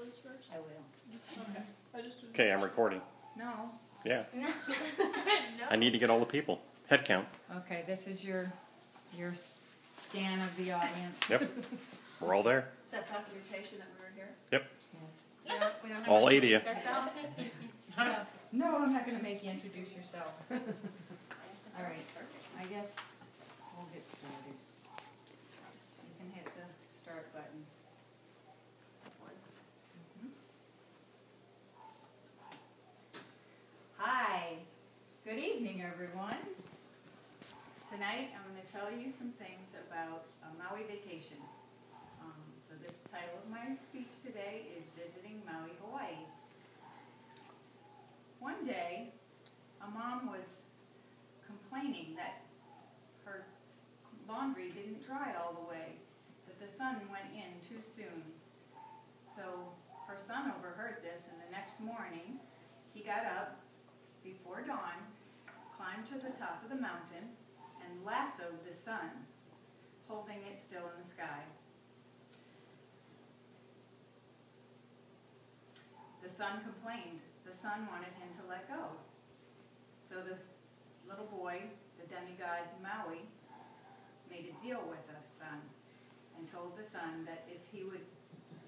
this first? I will. Okay. Okay, I'm recording. No. Yeah. No. I need to get all the people. Head count. Okay, this is your scan of the audience. Yep. We're all there. Is that documentation that we were here? Yep. Yes. We don't have All to 80 of you. introduce ourselves? No, I'm not going to make you introduce yourselves. All right, I guess we'll get started. You can hit the start button. Hi, good evening, everyone. Tonight, I'm going to tell you some things about a Maui vacation. So this title of my speech today is Visiting Maui, Hawaii. One day, a mom was complaining that her laundry didn't dry all the way, that the sun went in too soon. So her son overheard this, and the next morning, he got up before dawn, climbed to the top of the mountain, and lassoed the sun, holding it still in the sky. The sun complained. The sun wanted him to let go. So the little boy, the demigod Maui, made a deal with the sun and told the sun that if he would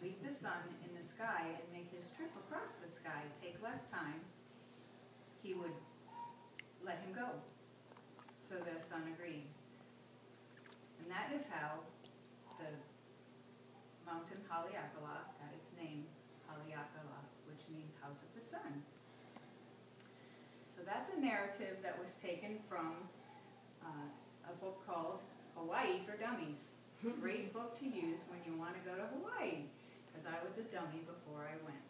leave the sun in the sky and make his trip across the sky take less time, he would let him go. So the sun agreed. And that is how the mountain Haleakala got its name, Haleakala, which means House of the Sun. So that's a narrative that was taken from a book called Hawaii for Dummies. Great book to use when you want to go to Hawaii, because I was a dummy before I went.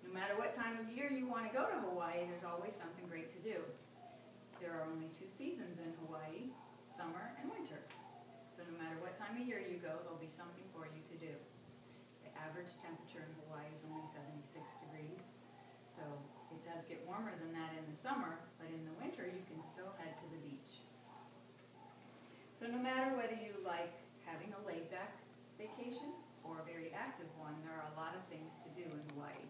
No matter what time of year you want to go to Hawaii, there's always something great to do. There are only 2 seasons in Hawaii, summer and winter. So no matter what time of year you go, there'll be something for you to do. The average temperature in Hawaii is only 76 degrees. So it does get warmer than that in the summer, but in the winter you can still head to the beach. So no matter whether you like having a laid-back vacation or a very active one, there are a lot of things to do in Hawaii.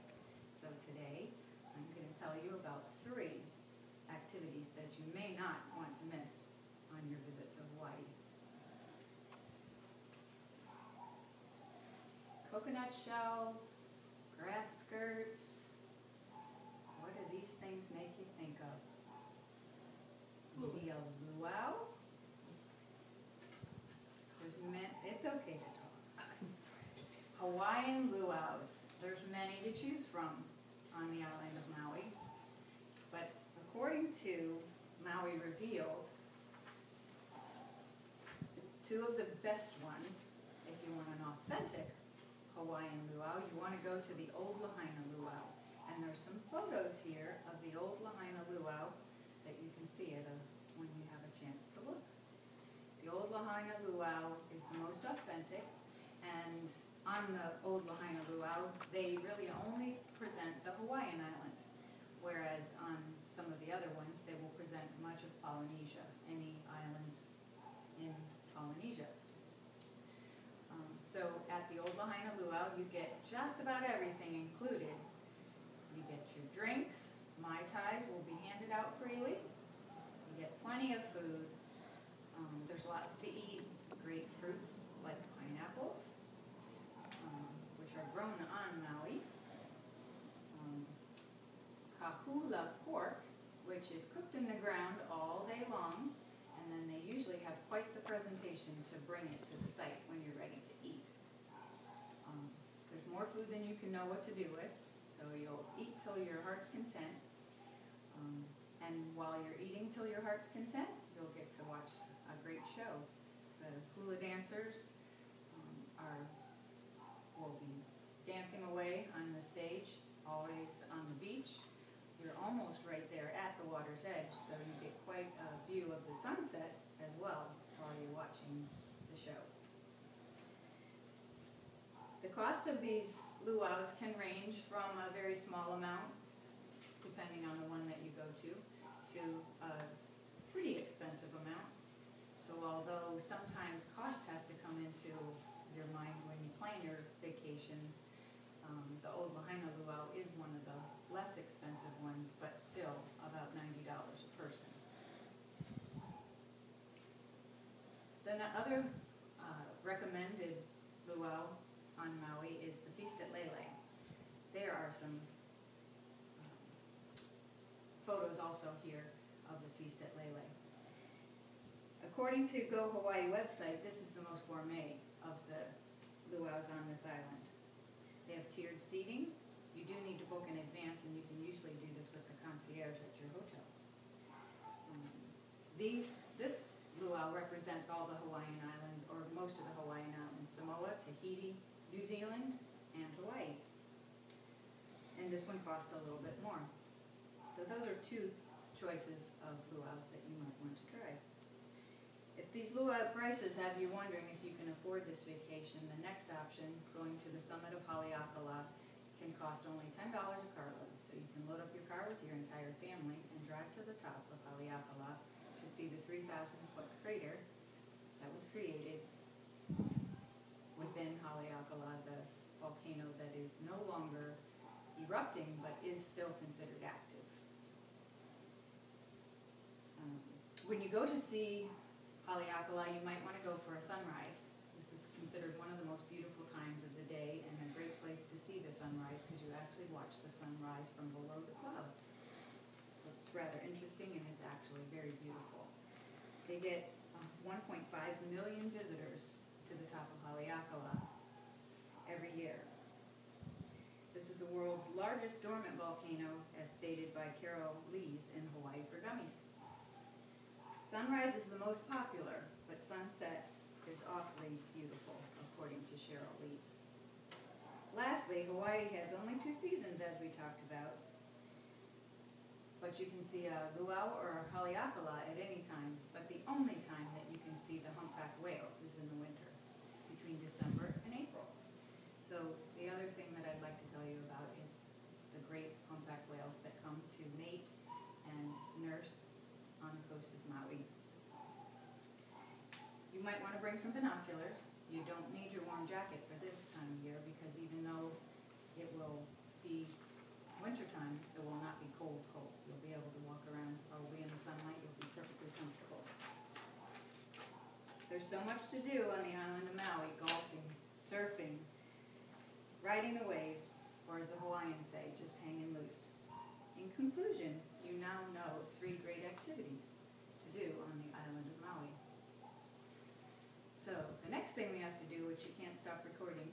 So today, I'm going to tell you about 3 activities that you may not want to miss on your visit to Hawaii. Coconut shells, grass skirts. What do these things make you think of? Maybe a luau? It's okay to talk. Hawaiian luau's. There's many to choose from on the island of Maui. But according to Maui Revealed, 2 of the best ones, if you want an authentic Hawaiian luau, you want to go to the Old Lahaina Luau. And there's some photos here of the Old Lahaina Luau that you can see when you have a chance to look. The Old Lahaina Luau is the most authentic, and on the Old Lahaina Luau, they really only present the Hawaiian island, whereas on some of the other ones, they will present much of Polynesia, any islands in Polynesia. So at the Old Lahaina Luau, you get just about everything included. You get your drinks, Mai Tais will be handed out freely. You get plenty of food. There's lots to eat. Great fruits like pineapples, which are grown on Maui. Kahula pork, which is cooked in the ground all day long, and then they usually have quite the presentation to bring it to the site when you're ready to eat. There's more food than you can know what to do with, so you'll eat till your heart's content. And while you're eating till your heart's content, you'll get to watch a great show. The hula dancers will be dancing away on the stage, always on the beach. You're almost right there at the water's edge, so you get quite a view of the sunset as well while you're watching the show. The cost of these luau's can range from a very small amount, depending on the one that you go to a pretty expensive amount. So although sometimes cost has to come into your Then the other recommended luau on Maui is the Feast at Lele. There are some photos also here of the Feast at Lele. According to Go Hawaii website, this is the most gourmet of the luau's on this island. They have tiered seating. You do need to book in advance, and you can usually do this with the concierge at your hotel. This luau represents all the Hawaiian islands, or most of the Hawaiian islands: Samoa, Tahiti, New Zealand, and Hawaii. And this one cost a little bit more. So those are two choices of luau's that you might want to try. If these luau prices have you wondering if you can afford this vacation, the next option, going to the summit of Haleakala, can cost only $10 a carload. So you can load up your car with your entire family and drive to the top of Haleakala to see the 3,000-foot crater that was created within Haleakala, the volcano that is no longer erupting but is still considered active. When you go to see Haleakala, you might want to go for a sunrise. This is considered one of the most beautiful times of the day and a great place to see the sunrise because you actually watch the sunrise from below the clouds. So it's rather interesting and it's actually very beautiful. They get 1.5 million visitors to the top of Haleakala every year. This is the world's largest dormant volcano, as stated by Carol Lees in Hawaii for Dummies. Sunrise is the most popular, but sunset is awfully beautiful, according to Cheryl Lees. Lastly, Hawaii has only 2 seasons, as we talked about, but you can see a luau or a Haleakala at any time, but the only time that you can see the humpback whales is in the winter, between December and April. So the other thing that I'd like to tell you about is the great humpback whales that come to mate and nurse on the coast of Maui. You might want to bring some binoculars. You don't need your warm jacket for this time of year because even though it will be wintertime, it will not be cold. You'll be able to walk around probably in the sunlight. You'll be perfectly comfortable. There's so much to do on the island of Maui: golfing, surfing, riding the waves, or as the Hawaiians say, just hanging loose. In conclusion, you now know 3 great activities to do on the island of Maui. So the next thing we have to do, which you can't stop recording,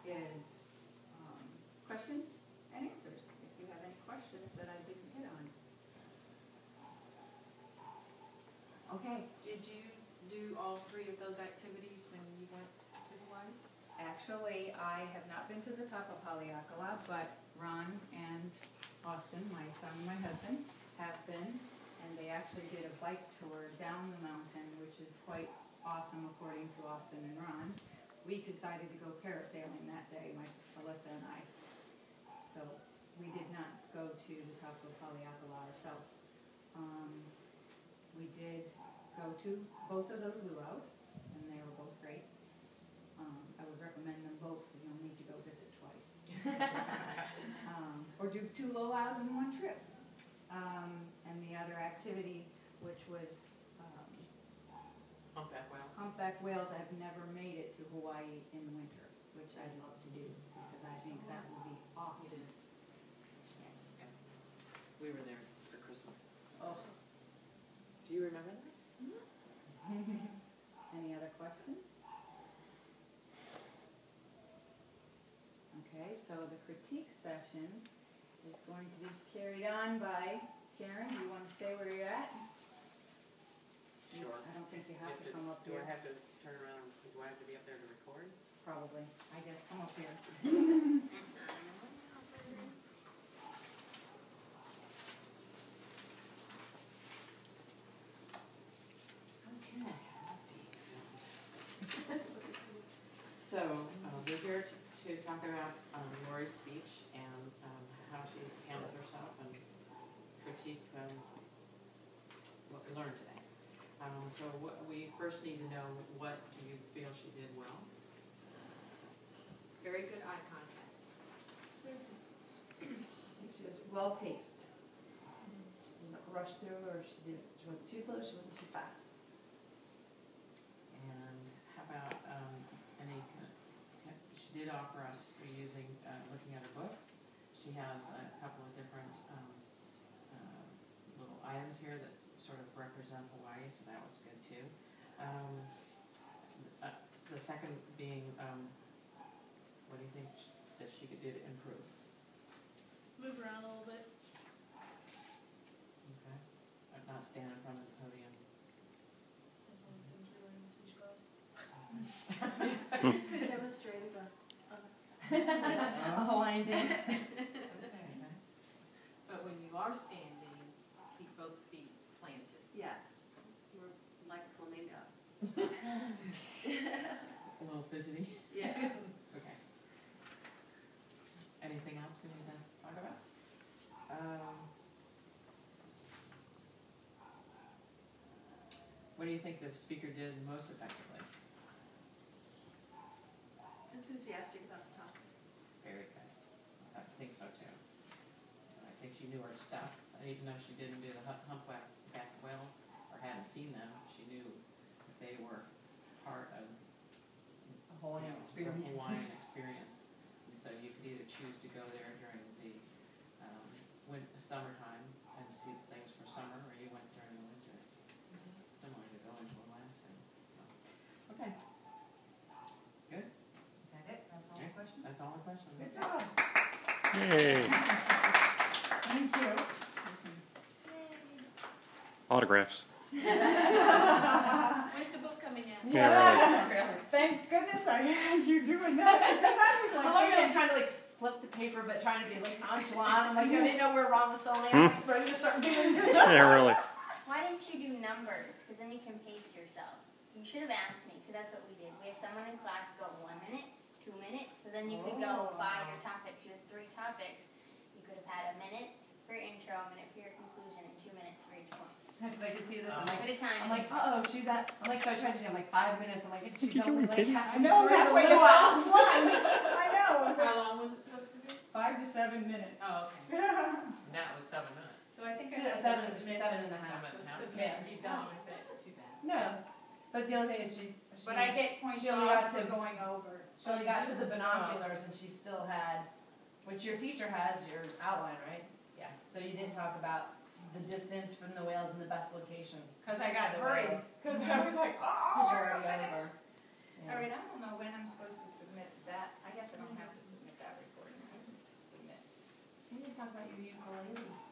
is questions and answers. If you have any questions that I didn't hit on. Okay, did you do all 3 of those activities when you went to Hawaii? Actually, I have not been to the top of Haleakala, but Ron and Austin, my son and my husband, have been, and they actually did a bike tour down the mountain, which is quite awesome according to Austin and Ron. We decided to go parasailing that day, Melissa and I. So we did not go to the top of Haleakala ourselves. We did go to both of those luau's, and they were both great. I would recommend them both, so you don't need to go visit twice. Or do 2 luau's in one trip. And the other activity, which was Humpback whales. humpback whales, I've never made it to Hawaii in the winter, which I'd love to do because I think that would be awesome. Yeah. We were there for Christmas. Oh. Do you remember that? Any other questions? Okay, so the critique session is going to be carried on by Karen. Do you want to stay where you're at? Sure. I don't think you have to come up Do here. I have to turn around? Do I have to be up there to record? Probably. I guess come up here. Okay. So, we're here to talk about Laurie's speech and how she handled herself and critique what we learned today. So we first need to know, what do you feel she did well? Very good eye contact. She was well paced. She didn't rush through, or she wasn't too slow, she wasn't too fast. off for us for using, looking at her book. She has a couple of different little items here that sort of represent Hawaii, so that was good too. The second being, what do you think that she could do to improve? Move around a little bit. Okay. Not stand in front of the podium. Could have demonstrated a Hawaiian dance. Okay. But when you are standing, keep both feet planted. Yes, we're like flamingo. A little fidgety. Yeah. Okay. Anything else we need to talk about? What do you think the speaker did most effectively? Enthusiastic about the topic. Very good. I think so too. I think she knew her stuff, and even though she didn't do the humpback whales or hadn't seen them, she knew that they were part of Hawaiian the experience. Hawaiian experience. And so you could either choose to go there during the summertime and see things for summer, or you went during the winter. Similar to going to Alaska. Okay. Good. That it? That's all the questions? That's all the questions. Good job. Yay. Thank you. Autographs. When's the book coming out? Yeah, Really. Thank goodness I had you doing that, because I was I'm like, like trying to like flip the paper, but trying to be like nonchalant. I'm like, I didn't know where Ron was filming. I'm like, ready to start doing this. Yeah, really. Why didn't you do numbers? Because then you can pace yourself. You should have asked me, because that's what we did. We had someone in class go 1 minute, 2 minutes, so then you could go by your topics. You had 3 topics. You could have had 1 minute for your intro, 1 minute for your conclusion, and 2 minutes for each point. Because I could see this. I'm like, Put a time. I'm like, she's at. I'm like, so I tried to do. I'm like 5 minutes. I'm like, she's you only doing, like kid? half. I know, halfway to first one. I know. How long was it supposed to be? 5 to 7 minutes. Oh, okay. That was 7 minutes. So I think I She's at have to 7, submit 7 this. and a half. Submit, Yeah. you've done with it, too bad. No, but the only thing is she But I get points she only off got for to- going over. she only got to the binoculars and she still had, which your teacher has your outline, right? Yeah. So you didn't talk about the distance from the whales and the best location. Because I got The hurried, whales. because I was like, Because you're oh, already over. All right, I don't know when I'm supposed to submit that. I guess I don't have to submit that recording. I just submit. You need to talk about your ukuleles.